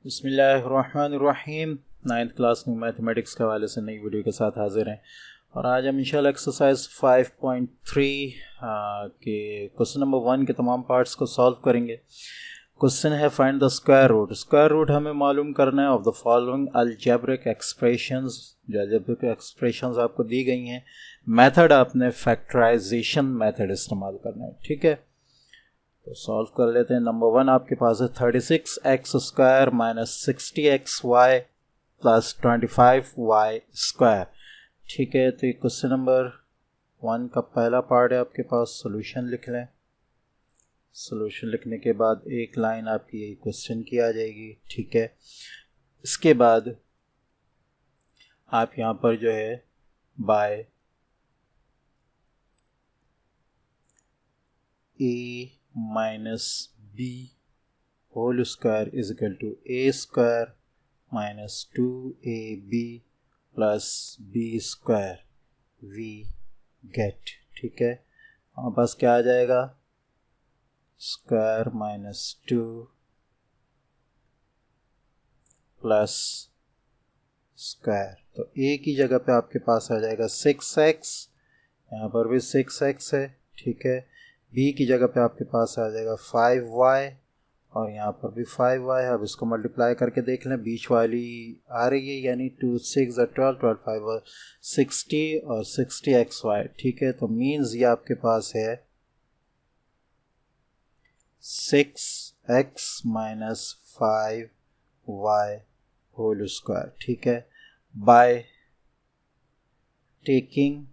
बिस्मिल्लाहिर्रहमानिर्रहीम। 9th class में mathematics के हवाले से नई वीडियो के साथ हाजिर हैं और आज हम इंशाल्लाह एक्सरसाइज 5.3 के क्वेश्चन नंबर 1 के तमाम पार्ट्स को सॉल्व करेंगे। क्वेश्चन है find the square root. Square root हमें मालूम करना है of the following algebraic expressions. जो अलजेब्रिक एक्सप्रेशंस आपको दी गई हैं, मेथड आपने फैक्टराइजेशन मेथड इस्तेमाल करना है। ठीक है, तो सॉल्व कर लेते हैं। नंबर 1 आपके पास है 36x² minus 60xy plus 25y²। ठीक है, तो ये क्वेश्चन नंबर 1 का पहला पार्ट है आपके पास। सोल्यूशन लिख लें। सोल्यूशन लिखने के बाद एक लाइन आपकी यही क्वेश्चन की आ जाएगी। ठीक है, इसके बाद आप यहाँ पर जो है by a minus b whole square is equal to a² minus 2ab plus b² we get. ठीक है, हमारे पास क्या आ जाएगा, स्क्वायर माइनस 2 प्लस स्क्वायर। तो a की जगह पे आपके पास आ जाएगा 6x, यहाँ पर भी 6x है। ठीक है, b की जगह पे आपके पास आ जाएगा 5y और यहाँ पर भी 5y है। अब इसको मल्टीप्लाई करके देख लें, बीच वाली आ रही है, यानी 2 6 12 12 5 60 और 60xy। ठीक है, तो मीन्स ये आपके पास है 6x minus 5y whole square. ठीक है, by taking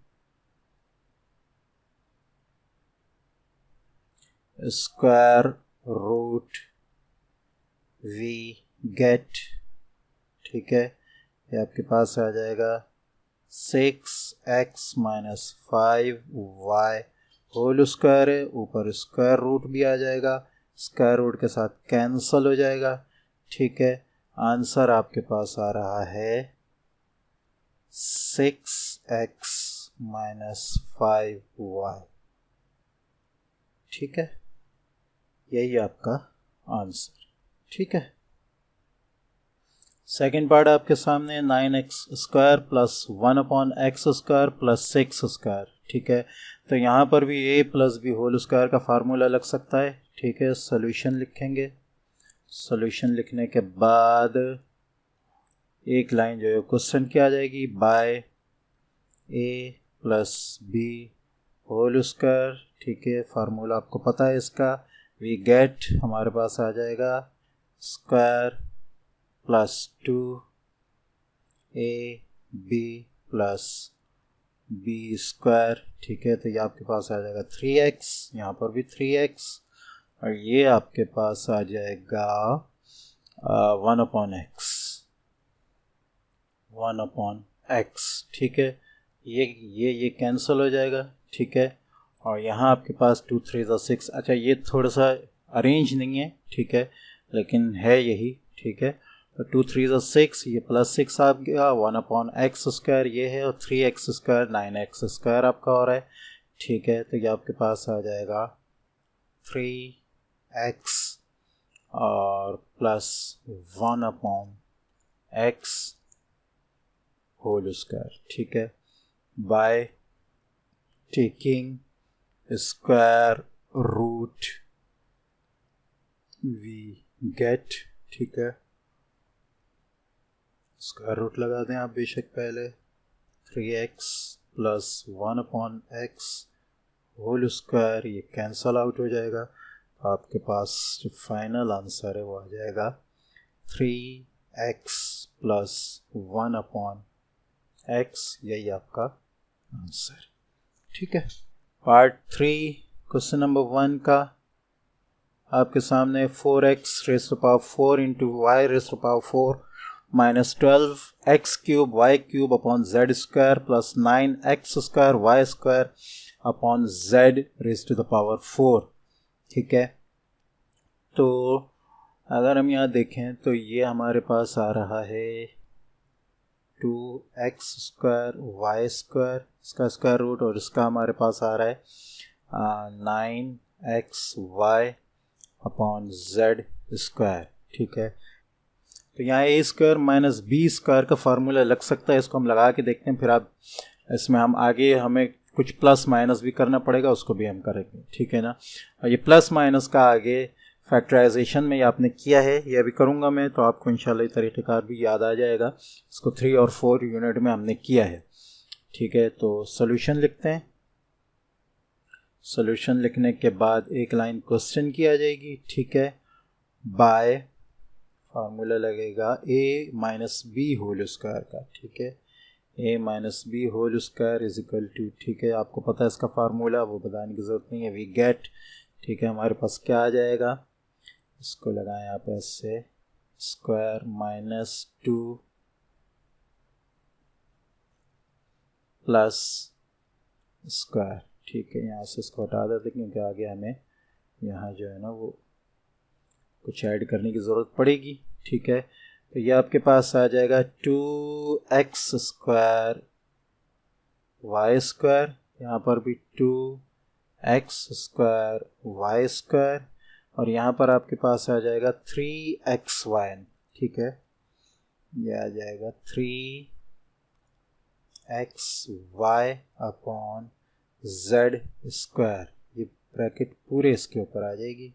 square root we get. ठीक है, ये आपके पास आ जाएगा 6x minus 5y whole square है, ऊपर स्क्वायर रूट भी आ जाएगा, स्क्वायर रूट के साथ कैंसल हो जाएगा। ठीक है, आंसर आपके पास आ रहा है 6x माइनस 5y। ठीक है, यही आपका आंसर। ठीक है, सेकेंड पार्ट आपके सामने 9x² प्लस 1/x² प्लस 6²। ठीक है, तो यहाँ पर भी a plus b whole square का फार्मूला लग सकता है। ठीक है, सोल्यूशन लिखेंगे। सोल्यूशन लिखने के बाद एक लाइन जो है क्वेश्चन की आ जाएगी, by a plus b whole square. ठीक है, फार्मूला आपको पता है इसका, वी गेट हमारे पास आ जाएगा square plus 2ab plus b²। ठीक है, तो ये आपके पास आ जाएगा 3x, यहाँ पर भी 3x और ये आपके पास आ जाएगा 1/x 1/x। ठीक है, ये कैंसिल हो जाएगा। ठीक है, और यहाँ आपके पास 2 3 6। अच्छा, ये थोड़ा सा अरेंज नहीं है, ठीक है, लेकिन है यही। ठीक है, तो 2 3 6, ये प्लस 6 आ गया, 1/x² ये है, और 3x² 9x² आपका हो रहा है। ठीक है, तो ये आपके पास आ जाएगा 3x और प्लस 1/x होल स्क्वायर। ठीक है, by taking square root we get. ठीक है, स्क्वायर रूट लगा दें आप बेशक पहले। 3x plus 1/x whole square, ये कैंसल आउट हो जाएगा। तो आपके पास जो फाइनल आंसर है वो आ जाएगा 3x प्लस 1/x। यही आपका आंसर। ठीक है, पार्ट 3 क्वेश्चन नंबर 1 का आपके सामने 4x⁴ into y⁴ minus 12x³ y³ plus 9x² y² z⁴। ठीक है, तो अगर हम यहाँ देखें तो ये हमारे पास आ रहा है 2x² y², इसका स्क्वायर रूट, और इसका हमारे पास आ रहा है 9xy/z²। ठीक है, तो यहाँ ए स्क्वायर माइनस बी स्क्वायर का फार्मूला लग सकता है, इसको हम लगा के देखते हैं, फिर आप इसमें हम आगे हमें कुछ प्लस माइनस भी करना पड़ेगा, उसको भी हम करेंगे, ठीक है ना। और ये प्लस माइनस का आगे फैक्टराइजेशन में ये आपने किया है, ये अभी करूँगा मैं, तो आपको इंशाल्लाह ये तरीक़ाकार भी याद आ जाएगा। इसको 3 और 4 यूनिट में हमने किया है, ठीक है। तो सोल्यूशन लिखते हैं। सोल्यूशन लिखने के बाद एक लाइन क्वेश्चन की आ जाएगी, ठीक है। बाय फार्मूला लगेगा a minus B whole square का, ठीक है। a minus B whole square is equal to, ठीक है, आपको पता है इसका फार्मूला, वो बताने की ज़रूरत नहीं है, वी गेट, ठीक है। हमारे पास क्या आ जाएगा, इसको लगाएं आप ऐसे, स्क्वायर माइनस 2 प्लस स्क्वायर, ठीक है। यहाँ से इसको हटा देते क्योंकि आगे हमें यहाँ जो है ना वो कुछ ऐड करने की ज़रूरत पड़ेगी, ठीक है। तो ये आपके पास आ जाएगा 2x स्क्वायर वाई स्क्वायर, यहाँ पर भी 2x स्क्वायर वाई स्क्वायर, और यहाँ पर आपके पास आ जाएगा 3xy, ठीक है। ये आ जाएगा 3xy अपॉन z स्क्वायर, ये ब्रैकेट पूरे इसके ऊपर आ जाएगी,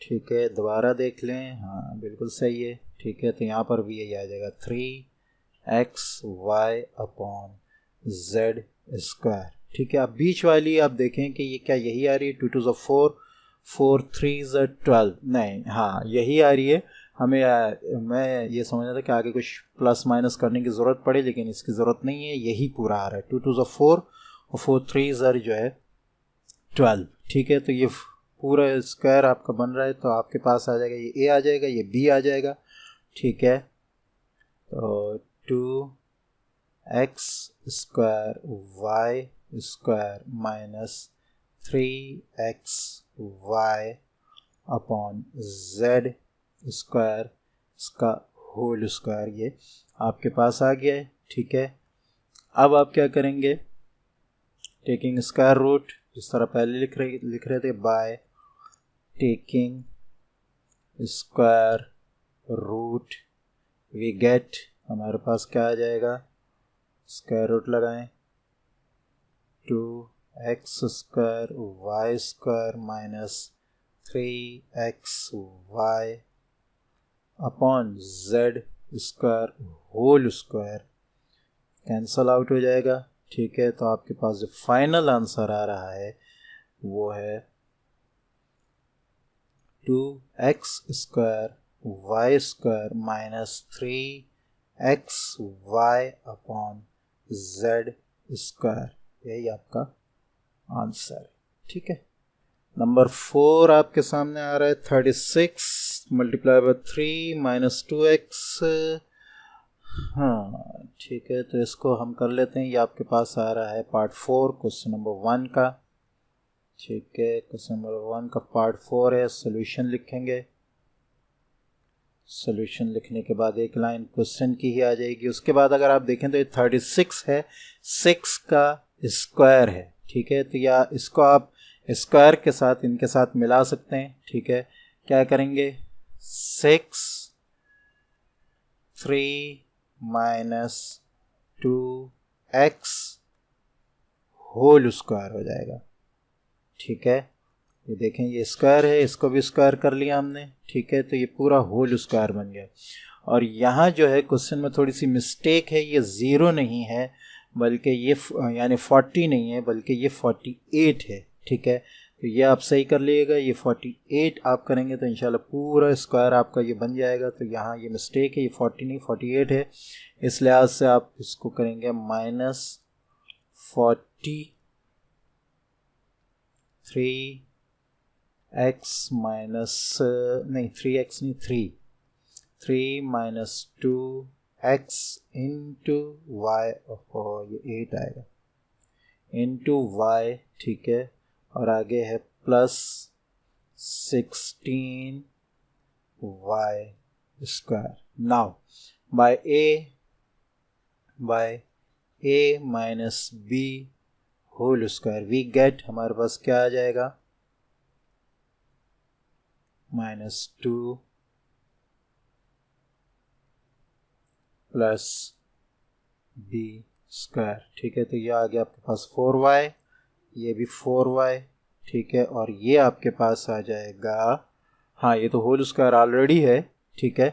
ठीक है। दोबारा देख लें, हाँ बिल्कुल सही है, ठीक है। तो यहाँ पर भी यही आ जाएगा 3xy अपॉन z स्क्वायर, ठीक है। अब बीच वाली आप देखें कि ये क्या यही आ रही है, 2 2 ज़ा 4, 4 3 ज़ा 12, नहीं, हाँ यही आ रही है। हमें मैं ये समझना था कि आगे कुछ प्लस माइनस करने की ज़रूरत पड़े, लेकिन इसकी ज़रूरत नहीं है, यही पूरा आ रहा है, 2 2 ज़ा 4 और 4 3 ज़ा जो है 12, ठीक है। तो ये पूरा स्क्वायर आपका बन रहा है, तो आपके पास आ जाएगा, ये a आ जाएगा, ये b आ जाएगा, ठीक है। तो 2x square Y square minus 3xy upon z square, इसका होल स्क्वायर, ये आपके पास आ गया है, ठीक है। अब आप क्या करेंगे, टेकिंग स्क्वायर रूट, जिस तरह पहले लिख रहे थे, by taking square root, we get, हमारे पास क्या आ जाएगा, स्क्वायर रूट लगाएं, 2x square Y square minus 3xy upon z square whole square, cancel out हो जाएगा, ठीक है। तो आपके पास जो फाइनल आंसर आ रहा है वो है 2x square Y square minus 3xy upon z square, यही आपका आंसर है, ठीक है। नंबर 4 आपके सामने आ रहा है 36 मल्टीप्लाई बाय 3 माइनस 2x, हाँ ठीक है। तो इसको हम कर लेते हैं, ये आपके पास आ रहा है पार्ट 4 क्वेश्चन नंबर 1 का, ठीक है। क्वेश्चन नंबर 1 का पार्ट 4 है। सोल्यूशन लिखेंगे, सोल्यूशन लिखने के बाद एक लाइन क्वेश्चन की ही आ जाएगी। उसके बाद अगर आप देखें तो ये 36 है, 6 का स्क्वायर है, ठीक है। तो या इसको आप स्क्वायर के साथ इनके साथ मिला सकते हैं, ठीक है। क्या करेंगे, 6 3 माइनस 2x होल स्क्वायर हो जाएगा, ठीक है। ये देखें, ये स्क्वायर है, इसको भी स्क्वायर कर लिया हमने, ठीक है। तो ये पूरा होल स्क्वायर बन गया। और यहाँ जो है क्वेश्चन में थोड़ी सी मिस्टेक है, ये 0 नहीं है बल्कि ये यानी 40 नहीं है बल्कि ये 48 है, ठीक है। तो ये आप सही कर लीजिएगा, ये 48 आप करेंगे तो इंशाल्लाह पूरा स्क्वायर आपका ये बन जाएगा। तो यहाँ ये मिस्टेक है, ये 40 नहीं 48 है, इस लिहाज से आप इसको करेंगे माइनस 43x माइनस नहीं 3x नहीं 3 माइनस 2x इंटू वाई, ये 8 आएगा इंटू वाई, ठीक है। और आगे है plus 16 Y square. Now by A minus B whole square, we get, हमारे पास क्या आ जाएगा, -2 प्लस बी स्क्वायर, ठीक है। तो ये आ गया आपके पास 4y, ये भी 4y, ठीक है। और ये आपके पास आ जाएगा, हाँ ये तो होल स्क्वायर ऑलरेडी है, ठीक है।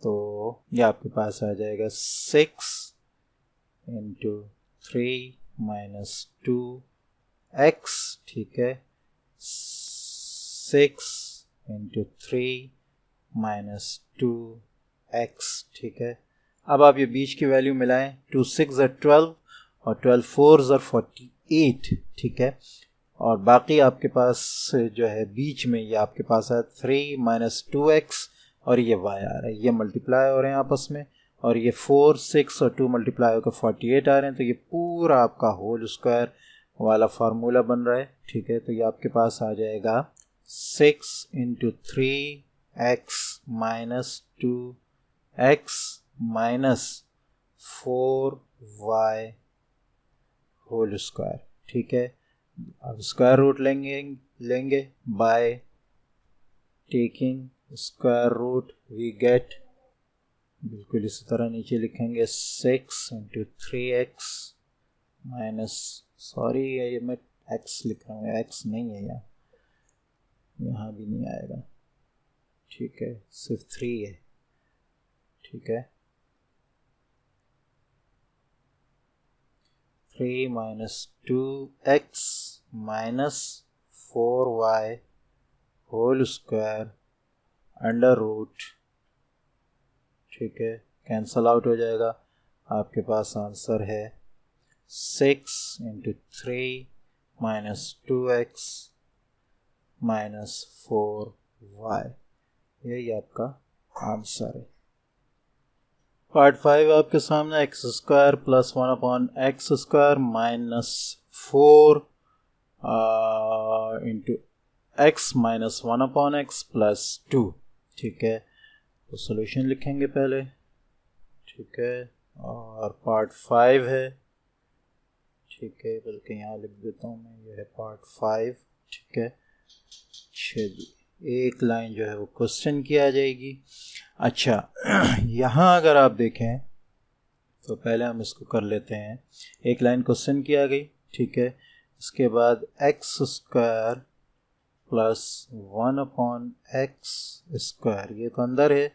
तो ये आपके पास आ जाएगा 6 इंटू 3 माइनस 2x, ठीक है। 6 इंटू 3 माइनस 2x, ठीक है। अब आप ये बीच की वैल्यू मिलाएं, 2 6 are 12 और 12 4 are 48, ठीक है। और बाकी आपके पास जो है बीच में ये आपके पास है 3 माइनस 2x और ये y आ रहा है, ये मल्टीप्लाई हो रहे हैं आपस में, और ये 4 6 और 2 मल्टीप्लाई होकर 48 आ रहे हैं। तो ये पूरा आपका होल स्क्वायर वाला फार्मूला बन रहा है, ठीक है। तो ये आपके पास आ जाएगा 6 into 3x minus 2x minus 4y whole square, ठीक है। अब स्क्वायर रूट लेंगे by taking square root, we get, बिल्कुल इसी तरह नीचे लिखेंगे 6 इंटू 3x माइनस, सॉरी ये मैं x लिख रहा हूँ, x नहीं है यहाँ भी नहीं आएगा, ठीक है, सिर्फ 3 है, ठीक है। 3 minus 2x minus 4y whole square under root, ठीक है, कैंसल आउट हो जाएगा। आपके पास आंसर है 6 into 3 minus 2x minus 4y, यही आपका आंसर है। पार्ट 5 आपके सामने, x square plus 1 upon x square minus 4 into x minus 1 upon x plus 2, ठीक है। तो सॉल्यूशन लिखेंगे पहले, ठीक है। और पार्ट 5 है, ठीक है, बल्कि यहाँ लिख देता हूँ मैं, ये है पार्ट 5, ठीक है। चलिए एक लाइन जो है वो क्वेश्चन की आ जाएगी। अच्छा यहाँ अगर आप देखें तो पहले हम इसको कर लेते हैं, एक लाइन क्वेश्चन की आ गई, ठीक है। इसके बाद x square plus 1 upon x square, ये तो अंदर है,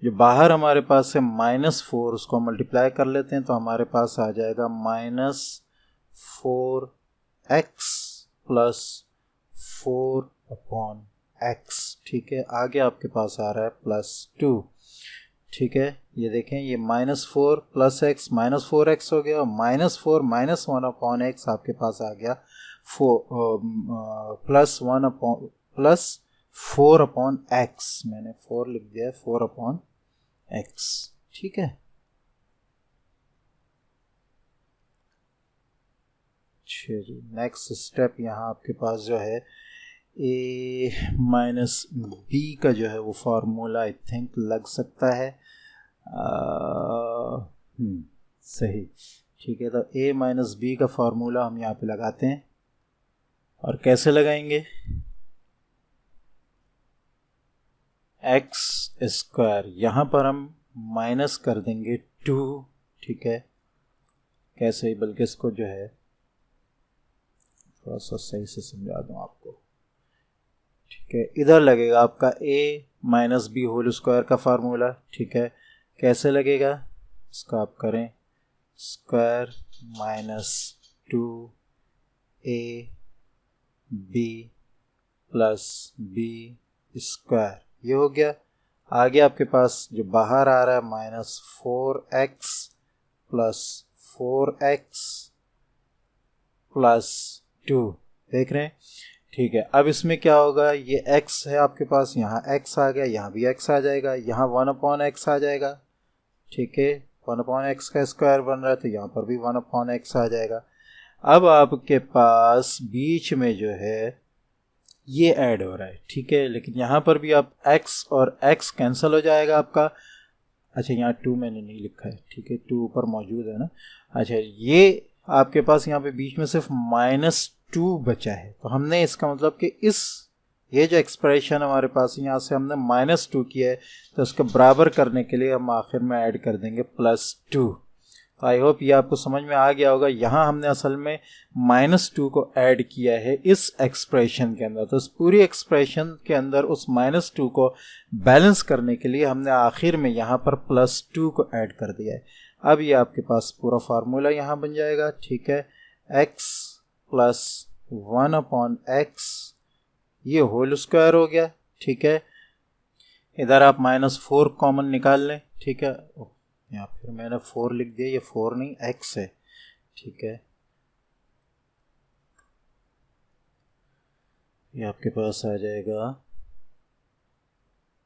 जो बाहर हमारे पास है -4, उसको मल्टीप्लाई कर लेते हैं तो हमारे पास आ जाएगा -4x प्लस 4 अपॉन x, ठीक है। आगे आपके पास आ रहा है +2, ठीक है। ये देखें, ये -4 प्लस x -4x हो गया, और -4 माइनस 1 अपॉन x आपके पास आ गया प्लस 4 अपॉन x, मैंने 4 लिख दिया, 4 अपॉन x, ठीक है। चलिए नेक्स्ट स्टेप, यहाँ आपके पास जो है a माइनस बी का जो है वो फार्मूला आई थिंक लग सकता है, सही, ठीक है। तो a माइनस बी का फार्मूला हम यहाँ पे लगाते हैं, और कैसे लगाएंगे, एक्स स्क्वायर यहाँ पर हम माइनस कर देंगे 2, ठीक है। कैसे, बल्कि इसको जो है थोड़ा सा सही से समझा दूँ आपको, ठीक है। इधर लगेगा आपका a minus B whole square का फार्मूला, ठीक है। कैसे लगेगा, इसका आप करें square minus 2a b plus b square, ये हो गया। आगे आपके पास जो बाहर आ रहा है -4x प्लस 4x प्लस 2, देख रहे हैं, ठीक है। अब इसमें क्या होगा, ये x है आपके पास, यहाँ x आ गया, यहाँ भी x आ जाएगा, यहाँ 1 अपॉन x आ जाएगा, ठीक है। 1 अपॉन x का स्क्वायर बन रहा है तो यहाँ पर भी 1 अपॉन x आ जाएगा। अब आपके पास बीच में जो है ये ऐड हो रहा है, ठीक है, लेकिन यहाँ पर भी आप x और x कैंसिल हो जाएगा आपका। अच्छा यहाँ 2 मैंने नहीं लिखा है, ठीक है, 2 ऊपर मौजूद है ना। अच्छा ये आपके पास यहाँ पे बीच में सिर्फ -2 बचा है, तो हमने इसका मतलब कि इस ये जो एक्सप्रेशन हमारे पास यहाँ से हमने -2 किया है, तो उसको बराबर करने के लिए हम आखिर में ऐड कर देंगे +2। तो आई होप ये आपको समझ में आ गया होगा। यहाँ हमने असल में -2 को ऐड किया है इस एक्सप्रेशन के अंदर, तो इस पूरी एक्सप्रेशन के अंदर उस -2 को बैलेंस करने के लिए हमने आखिर में यहाँ पर +2 को ऐड कर दिया है। अब ये आपके पास पूरा फार्मूला यहाँ बन जाएगा, ठीक है। x + 1/x ये होल स्क्वायर हो गया, ठीक है। इधर आप -4 कॉमन निकाल लें, ठीक है। यहाँ फिर मैंने 4 लिख दिया, ये 4 नहीं x है, ठीक है। ये आपके पास आ जाएगा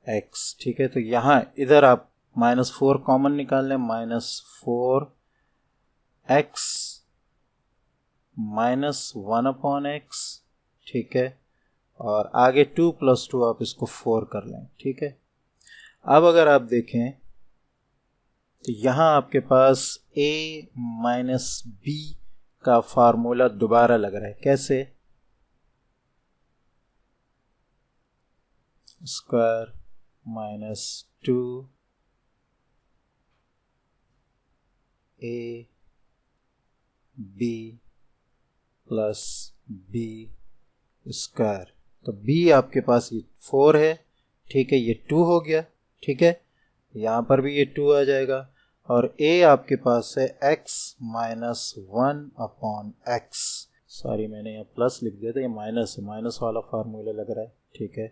x, ठीक है। तो यहाँ इधर आप -4 कॉमन निकाल लें, -4x -1/x, ठीक है। और आगे 2 + 2 आप इसको 4 कर लें, ठीक है। अब अगर आप देखें तो यहाँ आपके पास a - b का फार्मूला दोबारा लग रहा है। कैसे? Square -2 a b + b square. तो b आपके पास ये 4 है, ठीक है, ये 2 हो गया, ठीक है। यहाँ पर भी ये 2 आ जाएगा। और a आपके पास है x - 1/x। सॉरी मैंने यहाँ प्लस लिख दिया था, ये माइनस है, माइनस वाला फार्मूला लग रहा है, ठीक है।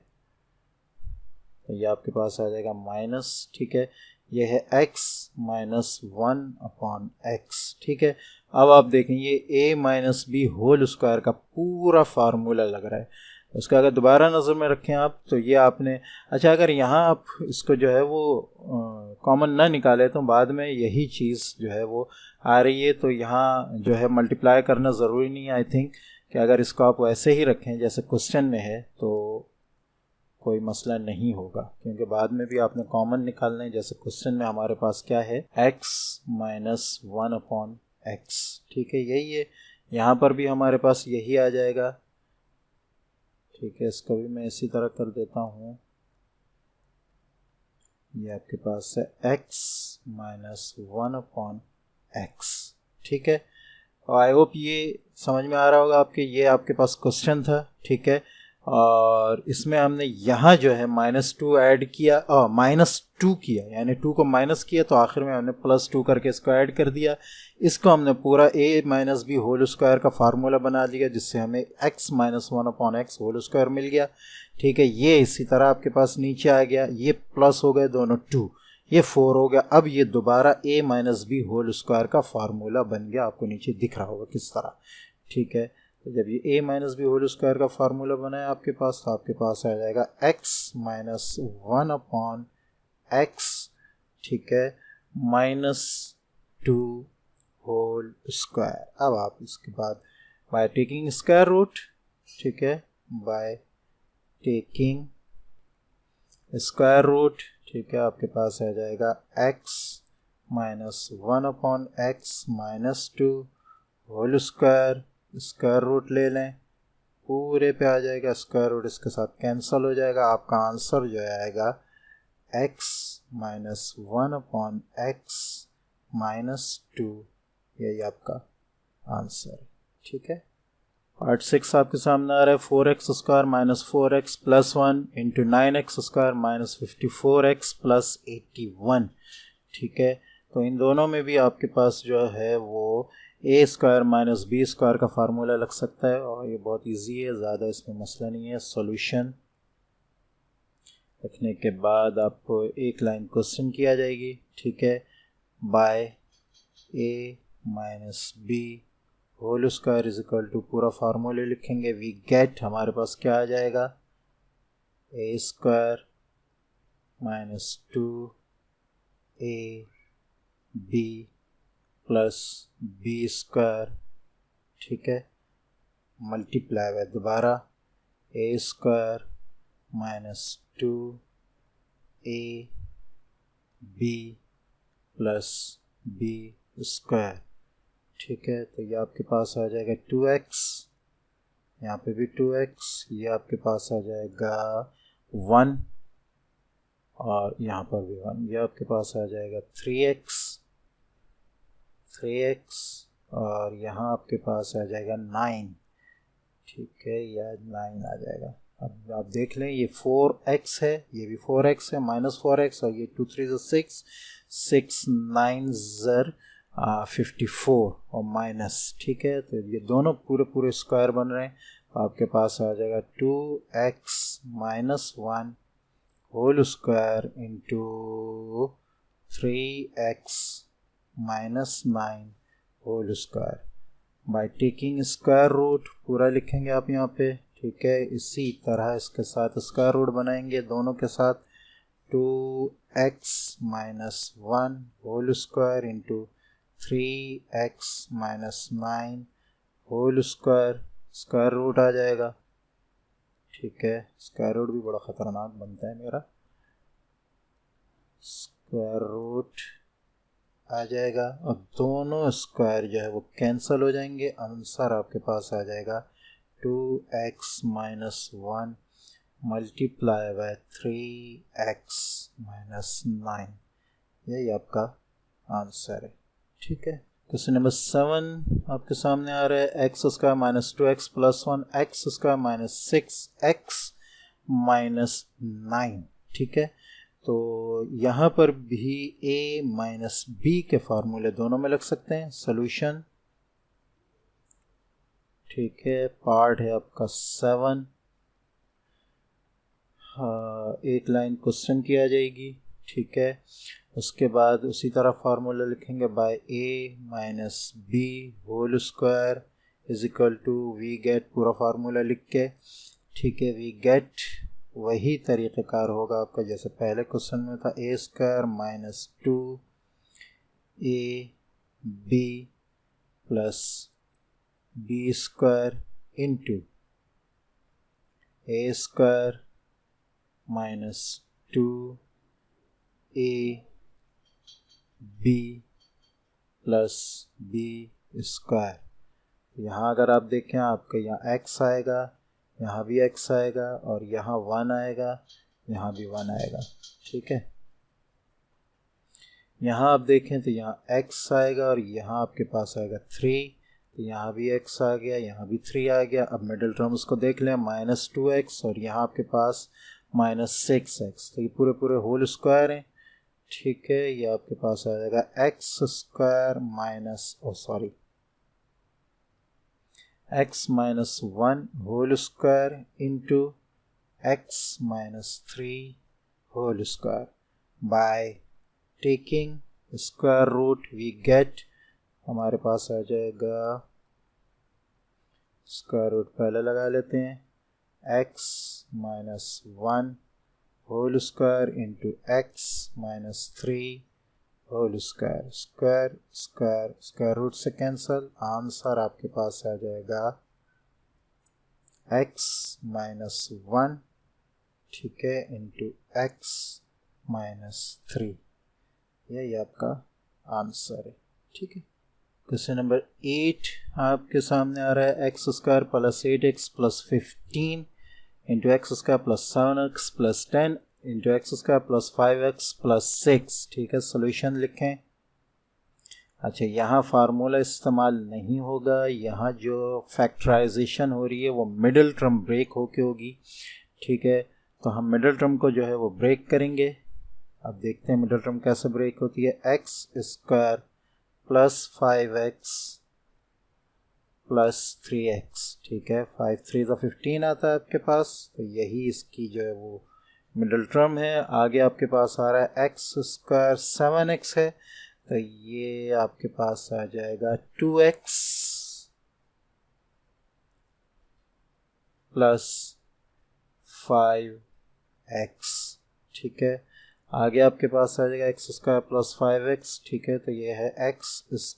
तो ये आपके पास आ जाएगा माइनस, ठीक है। ये है x - 1/x, ठीक है। अब आप देखें ये a - b होल स्क्वायर का पूरा फार्मूला लग रहा है। उसका अगर दोबारा नज़र में रखें आप, तो ये आपने, अच्छा अगर यहाँ आप इसको जो है वो कॉमन ना निकाले तो बाद में यही चीज़ जो है वो आ रही है। तो यहाँ जो है मल्टीप्लाई करना ज़रूरी नहीं है। आई थिंक कि अगर इसको आप वैसे ही रखें जैसे क्वेश्चन में है तो कोई मसला नहीं होगा, क्योंकि बाद में भी आपने कॉमन निकालना है। जैसे क्वेश्चन में हमारे पास क्या है, x - 1/x, ठीक है, यही है। यहाँ पर भी हमारे पास यही आ जाएगा, ठीक है। इसको भी मैं इसी तरह कर देता हूँ। ये आपके पास है x - 1/x, ठीक है। और आई होप ये समझ में आ रहा होगा आपके। ये आपके पास क्वेश्चन था, ठीक है। और इसमें हमने यहाँ जो है -2 ऐड किया, -2 किया, यानी 2 को माइनस किया, तो आखिर में हमने +2 करके इसको ऐड कर दिया। इसको हमने पूरा a - b होल स्क्वायर का फार्मूला बना दिया, जिससे हमें x - 1/x होल स्क्वायर मिल गया, ठीक है। ये इसी तरह आपके पास नीचे आ गया, ये प्लस हो गए दोनों 2, ये 4 हो गया। अब ये दोबारा a - b होल स्क्वायर का फार्मूला बन गया, आपको नीचे दिख रहा होगा किस तरह, ठीक है। तो जब ये a - b होल स्क्वायर का फार्मूला बना है आपके पास, तो आपके पास आ जाएगा x - 1/x, ठीक है, -2 होल स्क्वायर। अब आप इसके बाद बाय टेकिंग स्क्वायर रूट, ठीक है, बाय टेकिंग स्क्वायर रूट, ठीक है, आपके पास आ जाएगा x - 1/x -2 whole square. Square root ले लें, पूरे पे आ जाएगा, स्क्वायर रूट इसके साथ कैंसिल हो जाएगा। आपका आंसर जो आएगा x - 1/x -2, यही आपका आंसर है, ठीक है। पार्ट 6 आपके सामने आ रहा है, 4x² - 4x + 1 × 9x² - 54x + 81, ठीक है। तो इन दोनों में भी आपके पास जो है वो a² - b² का फार्मूला लग सकता है, और ये बहुत इजी है, ज़्यादा इसमें मसला नहीं है। सॉल्यूशन लिखने के बाद आपको एक लाइन क्वेश्चन किया जाएगी, ठीक है। By a - b whole square is equal to, पूरा फार्मूले लिखेंगे, वी गेट, हमारे पास क्या आ जाएगा, a² - 2ab + b², ठीक है, मल्टीप्लाई बाय दोबारा a² - 2ab + b², ठीक है। तो ये आपके पास आ जाएगा 2x यहाँ पे भी 2x, ये आपके पास आ जाएगा 1 और यहाँ पर भी 1, ये आपके पास आ जाएगा 3x और यहाँ आपके पास आ जाएगा 9, ठीक है, या 9 आ जाएगा। अब आप देख लें ये 4x है, ये भी 4x है, -4x, और ये 2 3 6, 6 9 54 और माइनस, ठीक है, तो ये दोनों पूरे स्क्वायर बन रहे हैं। तो आपके पास आ जाएगा 2x - 1 whole square into 3x - 9 whole square by taking square root, पूरा लिखेंगे आप यहाँ पे, ठीक है। इसी तरह इसके साथ स्क्वायर रूट बनाएंगे दोनों के साथ, 2x - 1 whole square into 3x - 9 whole square, square root आ जाएगा, ठीक है। स्क्वायर रूट भी बड़ा ख़तरनाक बनता है मेरा, स्क्वायर रूट आ जाएगा और दोनों स्क्वायर जो है वो कैंसिल हो जाएंगे। आंसर आपके पास आ जाएगा 2x - 1 मल्टीप्लाई बाय 3x - 9, यही आपका आंसर है, ठीक है। क्वेश्चन नंबर 7 आपके सामने आ रहा है, x² - 2x + 1 x² - 6x - 9, ठीक है। तो यहाँ पर भी a - b के फार्मूले दोनों में लग सकते हैं। सोल्यूशन, ठीक है, पार्ट है आपका 7, एक लाइन क्वेश्चन की आ जाएगी, ठीक है। उसके बाद उसी तरह फार्मूला लिखेंगे, by a - b whole square is equal to we get, पूरा फार्मूला लिख के, ठीक है, वी गेट वही तरीक़ेकार होगा आपका जैसे पहले क्वेश्चन में था, a² - 2 ab plus b² into a² - 2 ab plus b²। यहाँ अगर आप देखें आपका यहाँ x आएगा, यहाँ भी x आएगा और यहाँ 1 आएगा, यहाँ भी 1 आएगा, ठीक है। यहाँ आप देखें तो यहाँ x आएगा और यहाँ आपके पास आएगा 3, तो यहाँ भी x आ गया, यहाँ भी 3 आ गया। अब मिडिल टर्म्स को देख लें, -2x और यहाँ आपके पास -6x, तो ये पूरे होल स्क्वायर हैं, ठीक है। ये आपके पास आ जाएगा x - 1 whole square into x - 3 whole square by taking square root, we get, हमारे पास आ जाएगा, स्क्वायर रूट पहले लगा लेते हैं, x - 1 whole square into x - 3 whole square, square root से कैंसल, आंसर आपके पास आ जाएगा x - 1, ठीक है, इंटू x - 3, यही आपका आंसर है, ठीक है। क्वेश्चन नंबर 8 आपके सामने आ रहा है, x² + 8x + 15 into x² + 7x + 10 into x² + 5x + 6, ठीक है। सोल्यूशन लिखें। अच्छा, यहाँ फार्मूला इस्तेमाल नहीं होगा, यहाँ जो फैक्टराइजेशन हो रही है वो मिडिल टर्म ब्रेक होके होगी, ठीक है। तो हम मिडिल टर्म को जो है वो ब्रेक करेंगे। अब देखते हैं मिडिल टर्म कैसे ब्रेक होती है, x² + 5x + 3x, ठीक है, 5 3 15 आता है आपके पास, तो यही इसकी जो है वो मिडिल टर्म है। आगे आपके पास आ रहा है x² 7x है, तो ये आपके पास आ जाएगा 2x + 5x, ठीक है। आगे आपके पास आ जाएगा x² + 5x, ठीक है, तो ये है x² +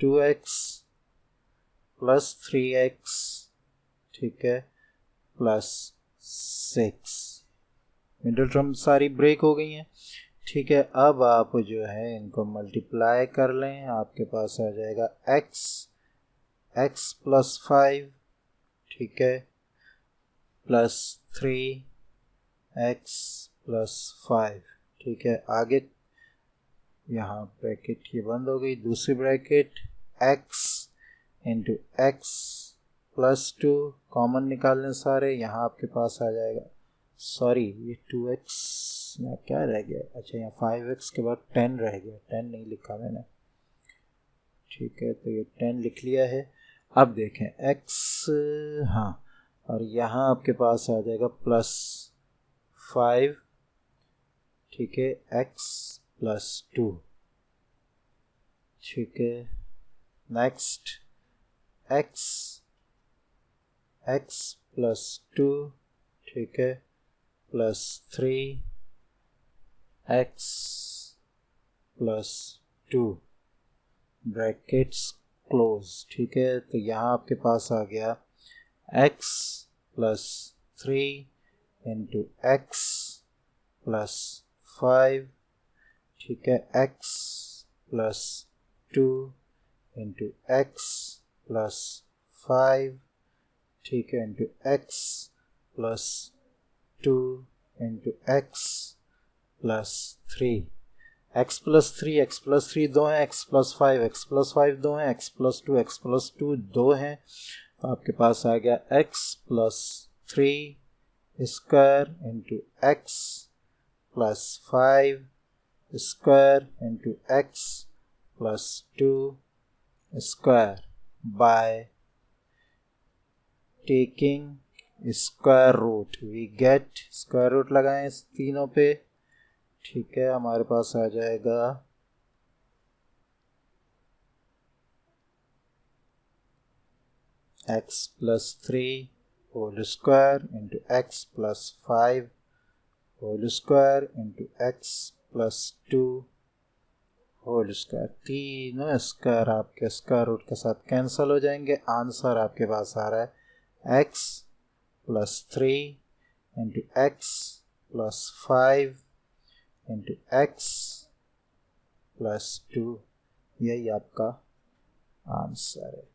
2x + 3x, ठीक है, +6, मिडिल टर्म सारी ब्रेक हो गई हैं, ठीक है। अब आप जो है इनको मल्टीप्लाई कर लें, आपके पास आ जाएगा x x प्लस 5, ठीक है, प्लस 3x प्लस 5, ठीक है। आगे यहाँ ब्रैकेट ये बंद हो गई, दूसरी bracket x into X plus 2, common निकालने सारे, यहाँ आपके पास आ जाएगा, सॉरी ये 2x यहाँ क्या रह गया, अच्छा यहाँ 5x के बाद 10 रह गया, 10 नहीं लिखा मैंने, ठीक है, तो ये 10 लिख लिया है। अब देखें x, हाँ, और यहाँ आपके पास आ जाएगा प्लस 5, ठीक है, x प्लस 2, ठीक है। नेक्स्ट x प्लस 2, ठीक है, plus 3x plus 2, brackets close, ठीक है। तो यहाँ आपके पास आ गया x plus 3 into X plus 5, ठीक है, x plus 2 into X plus 5, ठीक है, into X plus 2 into X plus 3, x plus 3 दो हैं, x प्लस 5 दो हैं, x प्लस 2 दो हैं, तो आपके पास आ गया x plus 3 square into X plus 5 square into X plus 2 square by taking square root, we get, square root लगाएं इस तीनों पे, ठीक है, हमारे पास आ जाएगा x plus 3 whole square into X plus 5 whole square into X plus 2 whole square, तीनों स्क्वायर आपके स्क्वायर रूट के साथ कैंसिल हो जाएंगे। आंसर आपके पास आ रहा है x plus 3 into X plus 5 into X plus 2, यही आपका आंसर है।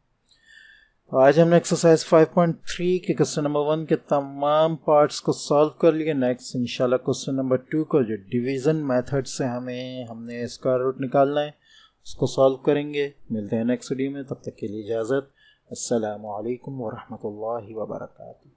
तो आज हमने एक्सरसाइज 5.3 के क्वेश्चन नंबर 1 के तमाम पार्ट्स को सॉल्व कर लिए। नेक्स्ट इंशाल्लाह क्वेश्चन नंबर 2 को जो डिवीज़न मेथड से हमने स्क्वायर रूट निकालना है उसको सॉल्व करेंगे। मिलते हैं नेक्स्ट वीडियो में, तब तक के लिए इजाज़त। अस्सलामु अलैकुम व रहमतुल्लाहि व बरकातुहू।